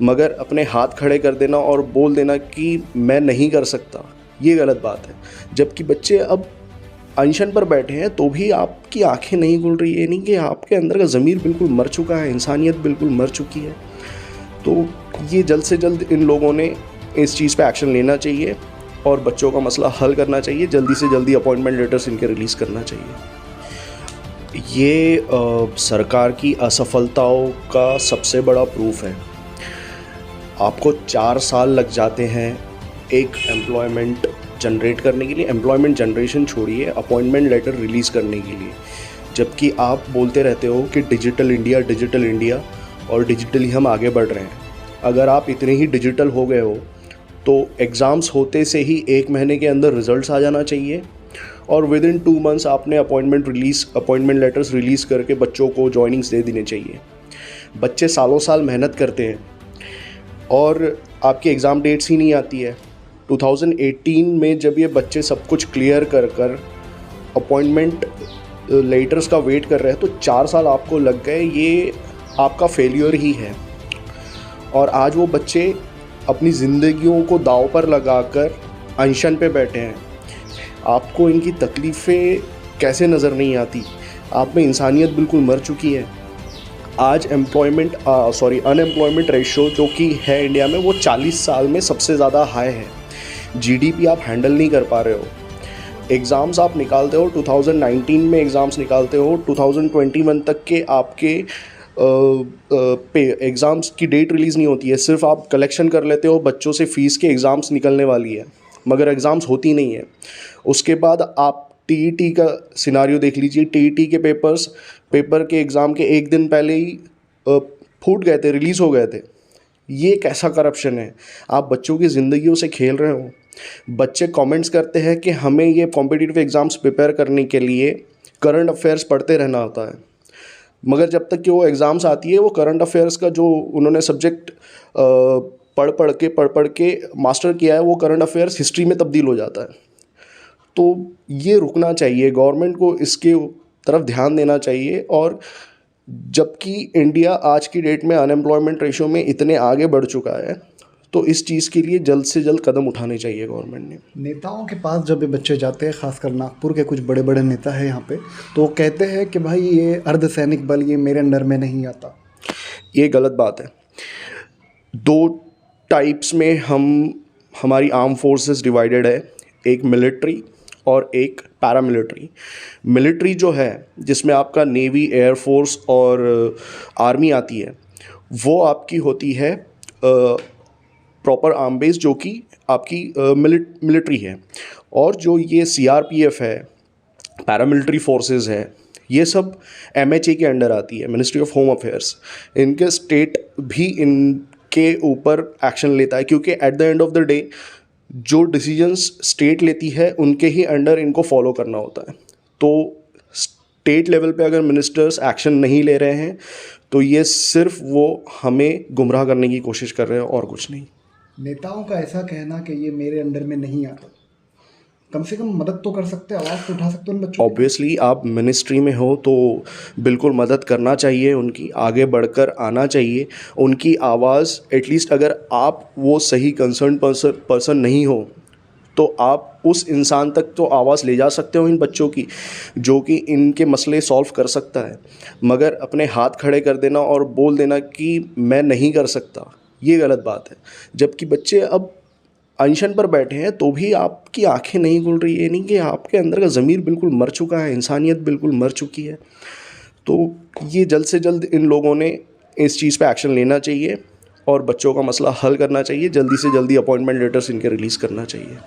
मगर अपने हाथ खड़े कर देना और बोल देना कि मैं नहीं कर सकता, ये गलत बात है। जबकि बच्चे अब अनशन पर बैठे हैं तो भी आपकी आंखें नहीं खुल रही, ये नहीं कि आपके अंदर का ज़मीर बिल्कुल मर चुका है, इंसानियत बिल्कुल मर चुकी है। तो ये जल्द से जल्द इन लोगों ने इस चीज़ पे एक्शन लेना चाहिए और बच्चों का मसला हल करना चाहिए। जल्दी से जल्दी अपॉइंटमेंट लेटर्स इनके रिलीज़ करना चाहिए। ये सरकार की असफलताओं का सबसे बड़ा प्रूफ है। आपको 4 साल लग जाते हैं एक एम्प्लॉयमेंट जनरेट करने के लिए, एम्प्लॉयमेंट जनरेशन छोड़िए, अपॉइंटमेंट लेटर रिलीज़ करने के लिए। जबकि आप बोलते रहते हो कि डिजिटल इंडिया और डिजिटली हम आगे बढ़ रहे हैं। अगर आप इतने ही डिजिटल हो गए हो तो एग्ज़ाम्स होते से ही 1 महीने के अंदर रिज़ल्ट्स आ जाना चाहिए और विद इन 2 मंथ्स आपने अपॉइंटमेंट लेटर्स रिलीज़ करके बच्चों को जॉइनिंग्स दे देने चाहिए। बच्चे सालों साल मेहनत करते हैं और आपकी एग्ज़ाम डेट्स ही नहीं आती है। 2018 में जब ये बच्चे सब कुछ क्लियर कर अपॉइंटमेंट लेटर्स का वेट कर रहे हैं तो 4 साल आपको लग गए, ये आपका फेलियर ही है। और आज वो बच्चे अपनी ज़िंदगियों को दांव पर लगाकर अनशन पे बैठे हैं। आपको इनकी तकलीफ़ें कैसे नज़र नहीं आती? आप में इंसानियत बिल्कुल मर चुकी है। आज अनएम्प्लॉयमेंट रेशो जो कि है इंडिया में वो 40 साल में सबसे ज़्यादा हाई है। जीडीपी आप हैंडल नहीं कर पा रहे हो। एग्ज़ाम्स आप निकालते हो, 2019 में एग्ज़ाम्स निकालते हो, 2021 तक के आपके एग्ज़ाम्स की डेट रिलीज़ नहीं होती है। सिर्फ आप कलेक्शन कर लेते हो बच्चों से फ़ीस के, एग्ज़ाम्स निकलने वाली है मगर एग्ज़ाम्स होती नहीं है। उसके बाद आप टीईटी का सिनारियो देख लीजिए। टीईटी के पेपर के एग्ज़ाम के 1 दिन पहले ही फूट गए थे, रिलीज़ हो गए थे। ये कैसा करप्शन है? आप बच्चों की ज़िंदगियों से खेल रहे हो। बच्चे कमेंट्स करते हैं कि हमें ये कॉम्पिटिटिव एग्ज़ाम्स प्रिपेयर करने के लिए करंट अफेयर्स पढ़ते रहना होता है, मगर जब तक कि वो एग्ज़ाम्स आती है वो करंट अफेयर्स का जो उन्होंने सब्जेक्ट पढ़ के मास्टर किया है वो करंट अफेयर्स हिस्ट्री में तब्दील हो जाता है। तो ये रुकना चाहिए, गवर्नमेंट को इसके तरफ ध्यान देना चाहिए। और जबकि इंडिया आज की डेट में अनएम्प्लॉयमेंट रेशो में इतने आगे बढ़ चुका है तो इस चीज़ के लिए जल्द से जल्द कदम उठाने चाहिए गवर्नमेंट ने। नेताओं के पास जब ये बच्चे जाते हैं, खासकर नागपुर के कुछ बड़े बड़े नेता हैं यहाँ पे, तो वो कहते हैं कि भाई ये अर्धसैनिक बल ये मेरे अंडर में नहीं आता। ये गलत बात है। 2 टाइप्स में हमारी आर्म फोर्सेस डिवाइडेड है, एक मिलिट्री और एक पैरामिलिट्री। मिलिट्री जो है जिसमें आपका नेवी, एयरफोर्स और आर्मी आती है, वो आपकी होती है प्रॉपर आर्म बेस जो कि आपकी मिलिट्री है। और जो ये सीआरपीएफ है, पैरामिलिट्री फोर्सेस है, ये सब एमएचए के अंडर आती है, मिनिस्ट्री ऑफ होम अफेयर्स। इनके स्टेट भी इनके ऊपर एक्शन लेता है क्योंकि at the end of the day जो डिसीजंस स्टेट लेती है उनके ही अंडर इनको फॉलो करना होता है। तो स्टेट लेवल पे अगर मिनिस्टर्स एक्शन नहीं ले रहे हैं तो ये सिर्फ वो हमें गुमराह करने की कोशिश कर रहे हैं और कुछ नहीं। नेताओं का ऐसा कहना कि ये मेरे अंडर में नहीं आता, कम से कम मदद तो कर सकते, आवाज़ तो उठा सकते उन बच्चों की। ऑब्वियसली आप मिनिस्ट्री में हो तो बिल्कुल मदद करना चाहिए, उनकी आगे बढ़कर आना चाहिए, उनकी आवाज़ एटलीस्ट अगर आप वो सही कंसर्न पर्सन नहीं हो तो आप उस इंसान तक तो आवाज़ ले जा सकते हो इन बच्चों की जो कि इनके मसले सॉल्व कर सकता है। मगर अपने हाथ खड़े कर देना और बोल देना कि मैं नहीं कर सकता, ये गलत बात है। जबकि बच्चे अब अनशन पर बैठे हैं तो भी आपकी आंखें नहीं खुल रही, ये नहीं कि आपके अंदर का ज़मीर बिल्कुल मर चुका है, इंसानियत बिल्कुल मर चुकी है। तो ये जल्द से जल्द इन लोगों ने इस चीज़ पे एक्शन लेना चाहिए और बच्चों का मसला हल करना चाहिए। जल्दी से जल्दी अपॉइंटमेंट लेटर्स इनके रिलीज़ करना चाहिए।